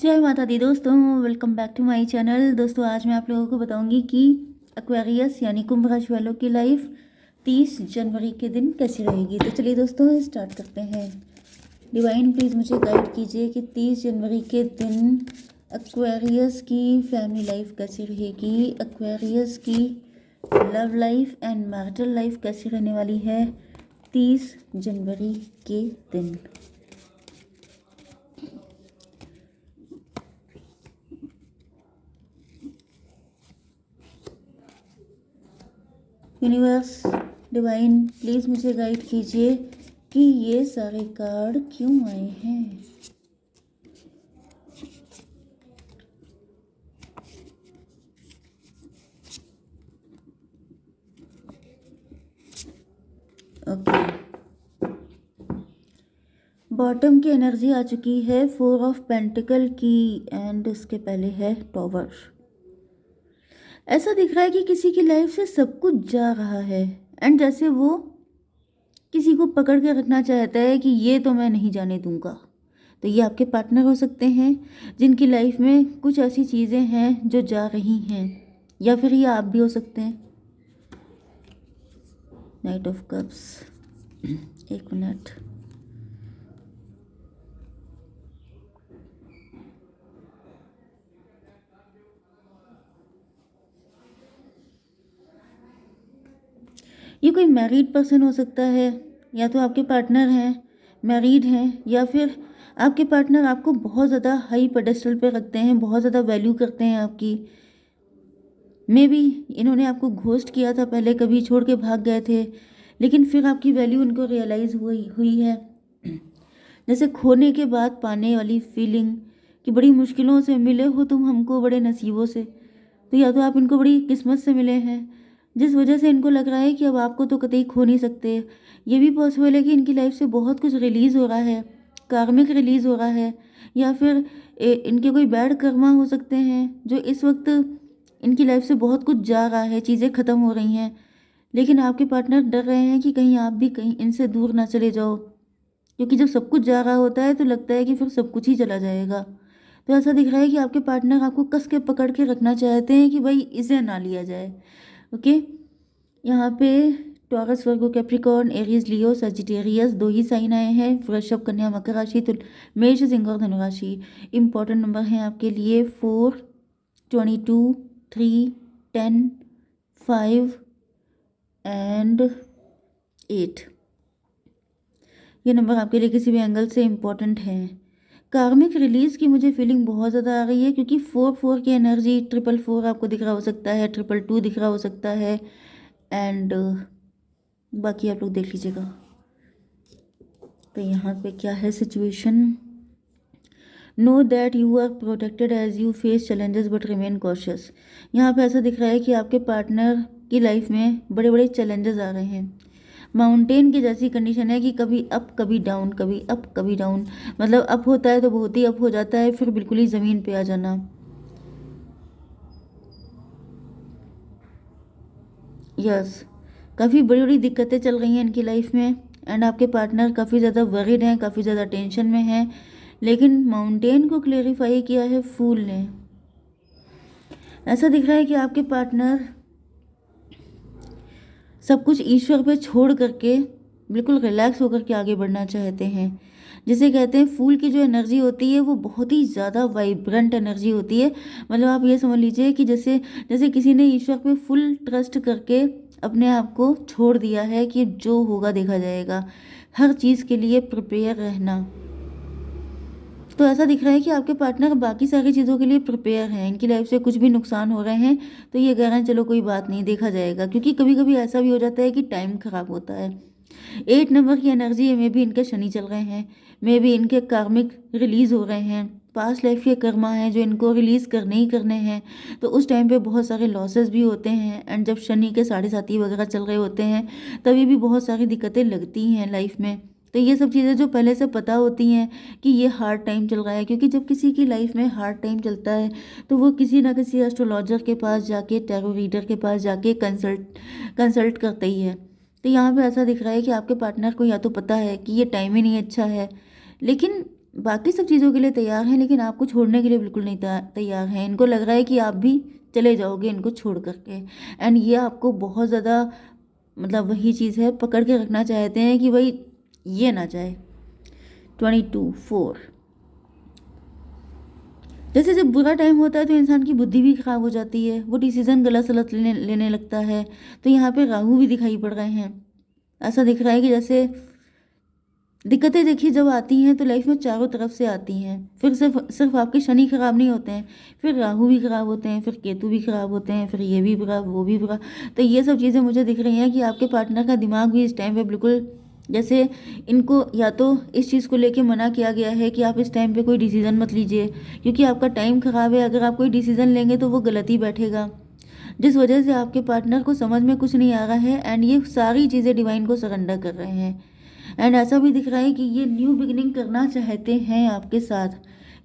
जय माता दी दोस्तों, welcome back to my channel. दोस्तों आज मैं आप लोगों को बताऊंगी कि एक्वेरियस यानी कुंभ राशि वालों की लाइफ 30 जनवरी के दिन कैसी रहेगी। तो चलिए दोस्तों स्टार्ट करते हैं। डिवाइन प्लीज़ मुझे गाइड कीजिए कि 30 जनवरी के दिन एक्वेरियस की फैमिली लाइफ कैसी रहेगी, एक्वेरियस की love life and marital life कैसी रहने वाली है 30 जनवरी के दिन। यूनिवर्स डिवाइन प्लीज़ मुझे गाइड कीजिए कि ये सारे कार्ड क्यों आए हैं। ओके, बॉटम की एनर्जी आ चुकी है 4 ऑफ पेंटिकल की एंड उसके पहले है टॉवर। ऐसा दिख रहा है कि किसी की लाइफ से सब कुछ जा रहा है एंड जैसे वो किसी को पकड़ के रखना चाहता है कि ये तो मैं नहीं जाने दूंगा। तो ये आपके पार्टनर हो सकते हैं जिनकी लाइफ में कुछ ऐसी चीज़ें हैं जो जा रही हैं, या फिर ये आप भी हो सकते हैं। नाइट ऑफ कप्स, एक मिनट। ये कोई मैरिड पर्सन हो सकता है, या तो आपके पार्टनर हैं मैरिड हैं, या फिर आपके पार्टनर आपको बहुत ज़्यादा हाई पेडेस्टल पे रखते हैं, बहुत ज़्यादा वैल्यू करते हैं आपकी। मे बी इन्होंने आपको घोस्ट किया था पहले, कभी छोड़ के भाग गए थे, लेकिन फिर आपकी वैल्यू उनको रियलाइज़ हुई है। जैसे खोने के बाद पाने वाली फीलिंग कि बड़ी मुश्किलों से मिले हो तुम हमको, बड़े नसीबों से। तो या तो आप इनको बड़ी किस्मत से मिले हैं जिस वजह से इनको लग रहा है कि अब आपको तो कतई खो नहीं सकते। ये भी पॉसिबल है कि इनकी लाइफ से बहुत कुछ रिलीज़ हो रहा है, कार्मिक रिलीज़ हो रहा है, या फिर इनके कोई बैड कर्मा हो सकते हैं जो इस वक्त इनकी लाइफ से बहुत कुछ जा रहा है, चीज़ें ख़त्म हो रही हैं। लेकिन आपके पार्टनर डर रहे हैं कि कहीं आप भी कहीं इनसे दूर ना चले जाओ, क्योंकि जब सब कुछ जा रहा होता है तो लगता है कि फिर सब कुछ ही चला जाएगा। तो ऐसा दिख रहा है कि आपके पार्टनर आपको कस के पकड़ के रखना चाहते हैं कि भाई इसे ना लिया जाए। ओके, यहाँ पे टॉरस, वर्गो, कैप्रिकॉर्न, एरीज, लियो, सजिटेरियस 2 ही साइन आए हैं। वृषभ, कन्या, मकर राशि, तो मेष, सिंह और धनु राशि। इंपॉर्टेंट नंबर हैं आपके लिए 4, 22, 3, 10, 5 एंड 8। ये नंबर आपके लिए किसी भी एंगल से इम्पॉर्टेंट है। कार्मिक रिलीज की मुझे फीलिंग बहुत ज़्यादा आ रही है, क्योंकि 4 की एनर्जी 444 आपको दिख रहा हो सकता है, 222 दिख रहा हो सकता है, एंड बाकी आप लोग देख लीजिएगा। तो यहाँ पे क्या है situation. Know that you are protected as you face challenges but remain cautious. यहाँ पे ऐसा दिख रहा है कि आपके पार्टनर की लाइफ में बड़े बड़े चैलेंजेस आ रहे हैं। माउंटेन की जैसी कंडीशन है कि कभी अप कभी डाउन, कभी अप कभी डाउन। मतलब अप होता है तो बहुत ही अप हो जाता है, फिर बिल्कुल ही ज़मीन पे आ जाना। यस, काफ़ी बड़ी बड़ी दिक्कतें चल रही हैं इनकी लाइफ में, एंड आपके पार्टनर काफ़ी ज़्यादा वरीड हैं, काफ़ी ज़्यादा टेंशन में हैं। लेकिन माउंटेन को क्लेरिफाई किया है फूल ने। ऐसा दिख रहा है कि आपके पार्टनर सब कुछ ईश्वर पे छोड़ करके बिल्कुल रिलैक्स होकर के आगे बढ़ना चाहते हैं। जिसे कहते हैं फूल की जो एनर्जी होती है वो बहुत ही ज़्यादा वाइब्रेंट एनर्जी होती है। मतलब आप ये समझ लीजिए कि जैसे जैसे किसी ने ईश्वर पे फुल ट्रस्ट करके अपने आप को छोड़ दिया है कि जो होगा देखा जाएगा, हर चीज़ के लिए प्रिपेयर रहना। तो ऐसा दिख रहा है कि आपके पार्टनर बाकी सारी चीज़ों के लिए प्रिपेयर हैं। इनकी लाइफ से कुछ भी नुकसान हो रहे हैं तो ये कह रहे हैं चलो कोई बात नहीं, देखा जाएगा, क्योंकि कभी कभी ऐसा भी हो जाता है कि टाइम खराब होता है। 8 नंबर की एनर्जी में भी इनके शनि चल रहे हैं, में भी इनके कार्मिक रिलीज हो रहे हैं, पास्ट लाइफ के कर्मा हैं जो इनको रिलीज़ करने ही करने हैं। तो उस टाइम पे बहुत सारे लॉसेस भी होते हैं, एंड जब शनि के 7.5 वगैरह चल रहे होते हैं तभी भी बहुत सारी दिक्कतें लगती हैं लाइफ में। तो ये सब चीज़ें जो पहले से पता होती हैं कि ये हार्ड टाइम चल रहा है, क्योंकि जब किसी की लाइफ में हार्ड टाइम चलता है तो वो किसी ना किसी एस्ट्रोलॉजर के पास जाके, टैरो रीडर के पास जाके कंसल्ट करते ही है। तो यहाँ पे ऐसा दिख रहा है कि आपके पार्टनर को या तो पता है कि ये टाइम ही नहीं अच्छा है, लेकिन बाकी सब चीज़ों के लिए तैयार हैं, लेकिन आपको छोड़ने के लिए बिल्कुल नहीं तैयार हैं। इनको लग रहा है कि आप भी चले जाओगे इनको छोड़ करके। एंड ये आपको बहुत ज़्यादा मतलब वही चीज़ है, पकड़ के रखना चाहते हैं कि भाई ये ना जाए। 22 4 जैसे जब बुरा टाइम होता है तो इंसान की बुद्धि भी खराब हो जाती है, वो डिसीजन गलत सलत लेने लगता है। तो यहाँ पे राहु भी दिखाई पड़ रहे हैं। ऐसा दिख रहा है कि जैसे दिक्कतें देखिए जब आती हैं तो लाइफ में चारों तरफ से आती हैं। फिर सिर्फ सिर्फ आपके शनि खराब नहीं होते हैं, फिर राहु भी खराब होते हैं, फिर केतु भी खराब होते हैं, फिर ये भी बुरा वो भी बुरा। तो ये सब चीज़ें मुझे दिख रही हैं कि आपके पार्टनर का दिमाग भी इस टाइम पे बिल्कुल जैसे इनको या तो इस चीज़ को लेके मना किया गया है कि आप इस टाइम पे कोई डिसीज़न मत लीजिए, क्योंकि आपका टाइम ख़राब है। अगर आप कोई डिसीज़न लेंगे तो वो गलत ही बैठेगा, जिस वजह से आपके पार्टनर को समझ में कुछ नहीं आ रहा है। एंड ये सारी चीज़ें डिवाइन को सरेंडर कर रहे हैं। एंड ऐसा भी दिख रहा है कि ये न्यू बिगिनिंग करना चाहते हैं आपके साथ,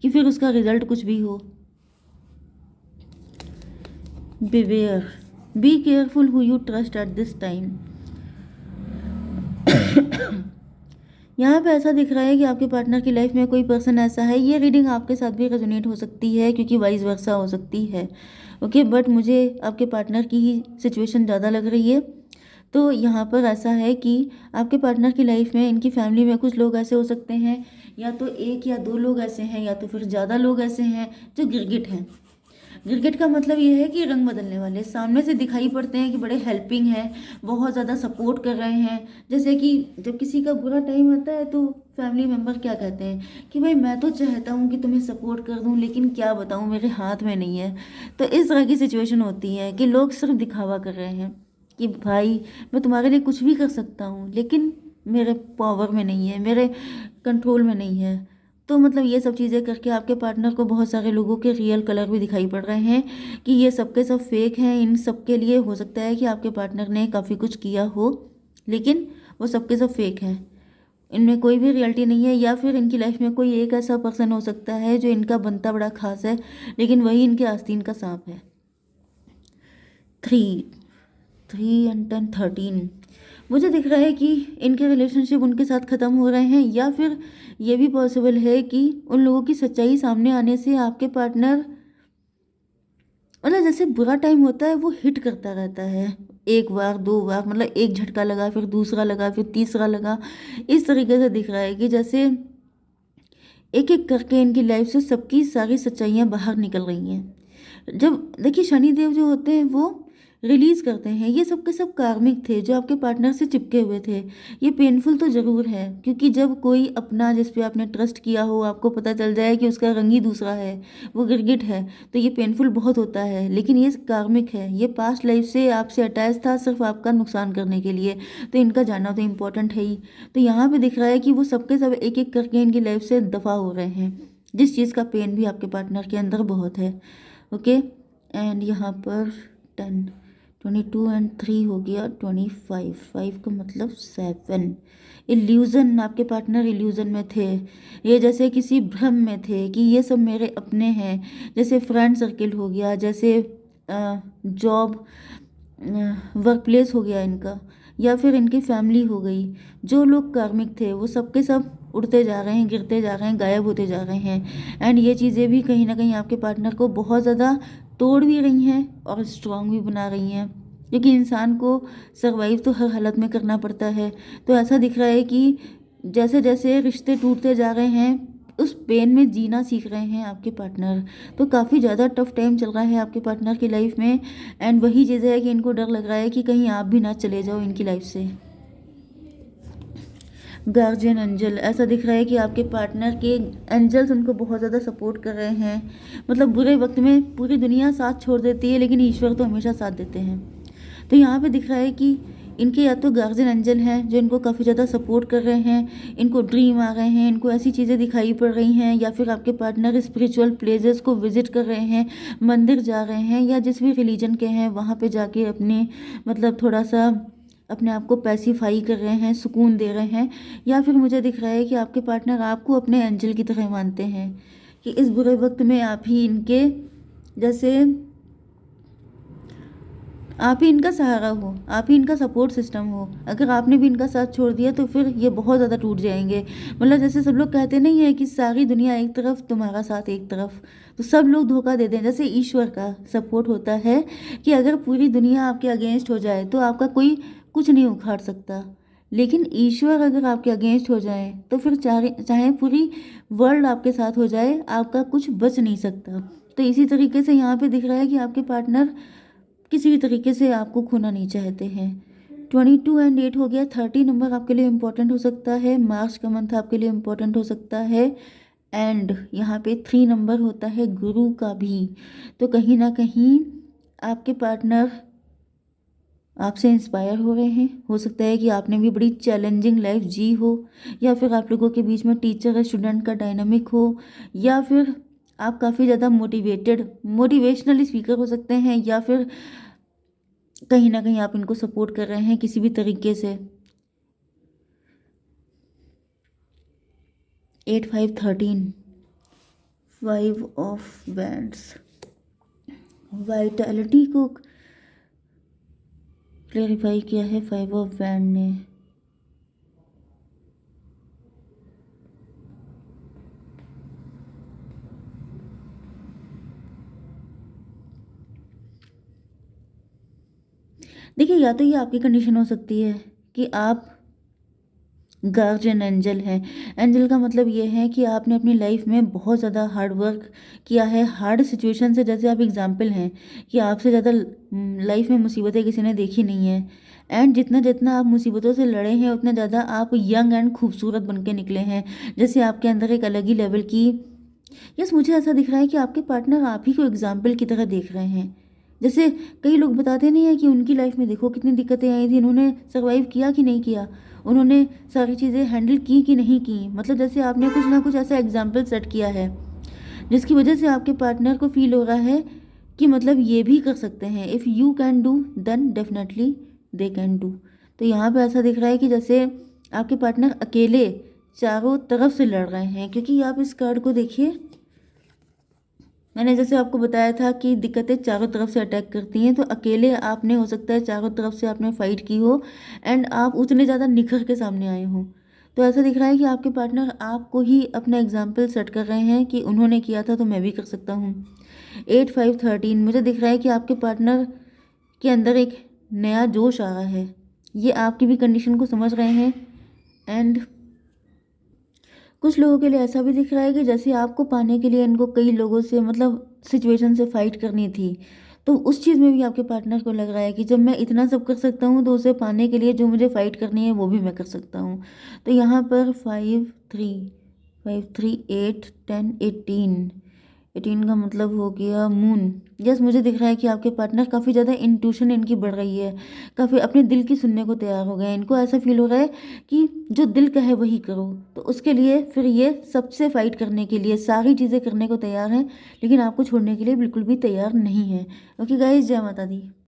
कि फिर उसका रिजल्ट कुछ भी हो। Beware, be careful who you trust at this time. यहाँ पे ऐसा दिख रहा है कि आपके पार्टनर की लाइफ में कोई पर्सन ऐसा है, ये रीडिंग आपके साथ भी रेजोनेट हो सकती है क्योंकि वाइस वर्सा हो सकती है। ओके, बट मुझे आपके पार्टनर की ही सिचुएशन ज़्यादा लग रही है। तो यहाँ पर ऐसा है कि आपके पार्टनर की लाइफ में इनकी फैमिली में कुछ लोग ऐसे हो सकते हैं, या तो एक या दो लोग ऐसे हैं, या तो फिर ज़्यादा लोग ऐसे हैं जो गिरगिट हैं। गिरगिट का मतलब ये है कि रंग बदलने वाले सामने से दिखाई पड़ते हैं कि बड़े हेल्पिंग हैं, बहुत ज़्यादा सपोर्ट कर रहे हैं। जैसे कि जब किसी का बुरा टाइम आता है तो फैमिली मेम्बर क्या कहते हैं कि भाई मैं तो चाहता हूँ कि तुम्हें सपोर्ट कर दूँ, लेकिन क्या बताऊँ मेरे हाथ में नहीं है। तो इस तरह की सिचुएशन होती है कि लोग सिर्फ दिखावा कर रहे हैं कि भाई मैं तुम्हारे लिए कुछ भी कर सकता हूँ, लेकिन मेरे पावर में नहीं है, मेरे कंट्रोल में नहीं है। तो मतलब ये सब चीज़ें करके आपके पार्टनर को बहुत सारे लोगों के रियल कलर भी दिखाई पड़ रहे हैं कि ये सबके सब फेक हैं। इन सब के लिए हो सकता है कि आपके पार्टनर ने काफ़ी कुछ किया हो, लेकिन वो सबके सब फेक हैं, इनमें कोई भी रियलिटी नहीं है। या फिर इनकी लाइफ में कोई एक ऐसा पर्सन हो सकता है जो इनका बनता बड़ा खास है, लेकिन वही इनके आस्तीन का सांप है। 3 एंड 13 मुझे दिख रहा है कि इनके रिलेशनशिप उनके साथ ख़त्म हो रहे हैं, या फिर ये भी पॉसिबल है कि उन लोगों की सच्चाई सामने आने से आपके पार्टनर मतलब जैसे बुरा टाइम होता है वो हिट करता रहता है, एक बार दो बार, मतलब एक झटका लगा, फिर दूसरा लगा, फिर तीसरा लगा। इस तरीके से दिख रहा है कि जैसे एक एक करके इनकी लाइफ से सबकी सारी सच्चाइयाँ बाहर निकल रही हैं। जब देखिए शनि देव जो होते हैं वो रिलीज़ करते हैं, ये सब के सब कार्मिक थे जो आपके पार्टनर से चिपके हुए थे। ये पेनफुल तो ज़रूर है, क्योंकि जब कोई अपना जिस पे आपने ट्रस्ट किया हो आपको पता चल जाए कि उसका रंग ही दूसरा है, वो गिरगिट है, तो ये पेनफुल बहुत होता है। लेकिन ये कार्मिक है, ये पास्ट लाइफ से आपसे अटैच था सिर्फ आपका नुकसान करने के लिए, तो इनका जाना तो इम्पोर्टेंट है ही। तो यहाँ पर दिख रहा है कि वो सबके सब एक एक करके इनकी लाइफ से दफ़ा हो रहे हैं, जिस चीज़ का पेन भी आपके पार्टनर के अंदर बहुत है। ओके, एंड यहाँ पर 22 एंड 3 हो गया 25, 5 का मतलब 7। इल्यूज़न, आपके पार्टनर इल्यूज़न में थे, ये जैसे किसी भ्रम में थे कि ये सब मेरे अपने हैं। जैसे फ्रेंड सर्किल हो गया, जैसे जॉब वर्क प्लेस हो गया इनका, या फिर इनकी फैमिली हो गई। जो लोग कार्मिक थे वो सबके सब उड़ते जा रहे हैं, गिरते जा रहे हैं, गायब होते जा रहे हैं। एंड ये चीज़ें भी कहीं ना कहीं आपके पार्टनर को बहुत ज़्यादा तोड़ भी रही हैं और स्ट्रांग भी बना रही हैं, क्योंकि इंसान को सर्वाइव तो हर हालत में करना पड़ता है। तो ऐसा दिख रहा है कि जैसे जैसे रिश्ते टूटते जा रहे हैं उस पेन में जीना सीख रहे हैं आपके पार्टनर। तो काफ़ी ज़्यादा टफ टाइम चल रहा है आपके पार्टनर की लाइफ में। एंड वही चीज़ है कि इनको डर लग रहा है कि कहीं आप भी ना चले जाओ इनकी लाइफ से। गार्जियन एंजल, ऐसा दिख रहा है कि आपके पार्टनर के एंजल्स उनको बहुत ज़्यादा सपोर्ट कर रहे हैं। मतलब बुरे वक्त में पूरी दुनिया साथ छोड़ देती है, लेकिन ईश्वर तो हमेशा साथ देते हैं। तो यहाँ पे दिख रहा है कि इनके या तो गार्जियन एंजल हैं जो इनको काफ़ी ज़्यादा सपोर्ट कर रहे हैं, इनको ड्रीम आ रहे हैं, इनको ऐसी चीज़ें दिखाई पड़ रही हैं, या फिर आपके पार्टनर स्पिरिचुअल प्लेसेस को विजिट कर रहे हैं, मंदिर जा रहे हैं, या जिस भी रिलीजन के हैं वहाँ पे जाके अपने मतलब थोड़ा सा अपने आप को पैसिफाई कर रहे हैं, सुकून दे रहे हैं। या फिर मुझे दिख रहा है कि आपके पार्टनर आपको अपने एंजल की तरह मानते हैं, कि इस बुरे वक्त में आप ही इनके जैसे आप ही इनका सहारा हो, आप ही इनका सपोर्ट सिस्टम हो। अगर आपने भी इनका साथ छोड़ दिया तो फिर ये बहुत ज़्यादा टूट जाएँगे। मतलब जैसे सब लोग कहते नहीं है कि सारी दुनिया एक तरफ, तुम्हारा साथ एक तरफ, तो सब लोग धोखा देते हैं। जैसे ईश्वर का सपोर्ट होता है कि अगर पूरी दुनिया आपके अगेंस्ट हो जाए तो आपका कोई कुछ नहीं उखाड़ सकता। लेकिन ईश्वर अगर आपके अगेंस्ट हो जाए तो फिर चाहे चाहे पूरी वर्ल्ड आपके साथ हो जाए, आपका कुछ बच नहीं सकता। तो इसी तरीके से यहाँ पे दिख रहा है कि आपके पार्टनर किसी भी तरीके से आपको खोना नहीं चाहते हैं। 22 एंड 8 हो गया। 30 नंबर आपके लिए इम्पोर्टेंट हो सकता है। मार्च का मंथ आपके लिए इम्पोर्टेंट हो सकता है। एंड यहाँ पे 3 नंबर होता है गुरु का भी। तो कहीं ना कहीं आपके पार्टनर आपसे इंस्पायर हो रहे हैं। हो सकता है कि आपने भी बड़ी चैलेंजिंग लाइफ जी हो, या फिर आप लोगों के बीच में टीचर और स्टूडेंट का डायनामिक हो, या फिर आप काफ़ी ज़्यादा मोटिवेशनल स्पीकर हो सकते हैं, या फिर कहीं ना कहीं आप इनको सपोर्ट कर रहे हैं किसी भी तरीके से। 8 5 13, 5 ऑफ वैंड्स वाइटैलिटी को क्लेरिफाई किया है 5 ऑफ वैंड ने। देखिए, या तो ये आपकी कंडीशन हो सकती है कि आप गार्जियन एंजल है। एंजल का मतलब ये है कि आपने अपनी लाइफ में बहुत ज़्यादा हार्ड वर्क किया है, हार्ड सिचुएशन से। जैसे आप एग्जाम्पल हैं कि आपसे ज़्यादा लाइफ में मुसीबतें किसी ने देखी नहीं है। एंड जितना जितना आप मुसीबतों से लड़े हैं उतना ज़्यादा आप यंग एंड खूबसूरत बन के निकले हैं। जैसे आपके अंदर एक अलग ही लेवल की, यस, मुझे ऐसा दिख रहा है कि आपके पार्टनर आप ही को एग्जाम्पल की तरह देख रहे हैं। जैसे कई लोग बताते नहीं है कि उनकी लाइफ में देखो कितनी दिक्कतें आई थी, उन्होंने सर्वाइव किया कि नहीं किया, उन्होंने सारी चीज़ें हैंडल की कि नहीं की। मतलब जैसे आपने कुछ ना कुछ ऐसा एग्जाम्पल सेट किया है जिसकी वजह से आपके पार्टनर को फील हो रहा है कि मतलब ये भी कर सकते हैं। If you can do then definitely they can do. तो यहाँ पे ऐसा दिख रहा है कि जैसे आपके पार्टनर अकेले चारों तरफ से लड़ रहे हैं, क्योंकि आप इस कार्ड को देखिए, मैंने जैसे आपको बताया था कि दिक्कतें चारों तरफ से अटैक करती हैं। तो अकेले आपने, हो सकता है चारों तरफ से आपने फाइट की हो एंड आप उतने ज़्यादा निखर के सामने आए हो। तो ऐसा दिख रहा है कि आपके पार्टनर आपको ही अपना एग्जाम्पल सेट कर रहे हैं कि उन्होंने किया था तो मैं भी कर सकता हूँ। 8 5 13 मुझे दिख रहा है कि आपके पार्टनर के अंदर एक नया जोश आ रहा है। ये आपकी भी कंडीशन को समझ रहे हैं। एंड कुछ लोगों के लिए ऐसा भी दिख रहा है कि जैसे आपको पाने के लिए इनको कई लोगों से, मतलब सिचुएशन से फाइट करनी थी। तो उस चीज़ में भी आपके पार्टनर को लग रहा है कि जब मैं इतना सब कर सकता हूँ तो उसे पाने के लिए जो मुझे फाइट करनी है वो भी मैं कर सकता हूँ। तो यहाँ पर 5 3 8 10 18, 18 का मतलब हो गया मून। यस, मुझे दिख रहा है कि आपके पार्टनर काफ़ी ज़्यादा इंट्यूशन इनकी बढ़ रही है, काफ़ी अपने दिल की सुनने को तैयार हो गए हैं। इनको ऐसा फील हो रहा है कि जो दिल का है वही करो। तो उसके लिए फिर ये सबसे फाइट करने के लिए सारी चीज़ें करने को तैयार हैं, लेकिन आपको छोड़ने के लिए बिल्कुल भी तैयार नहीं है। ओके गाइस, जय माता दी।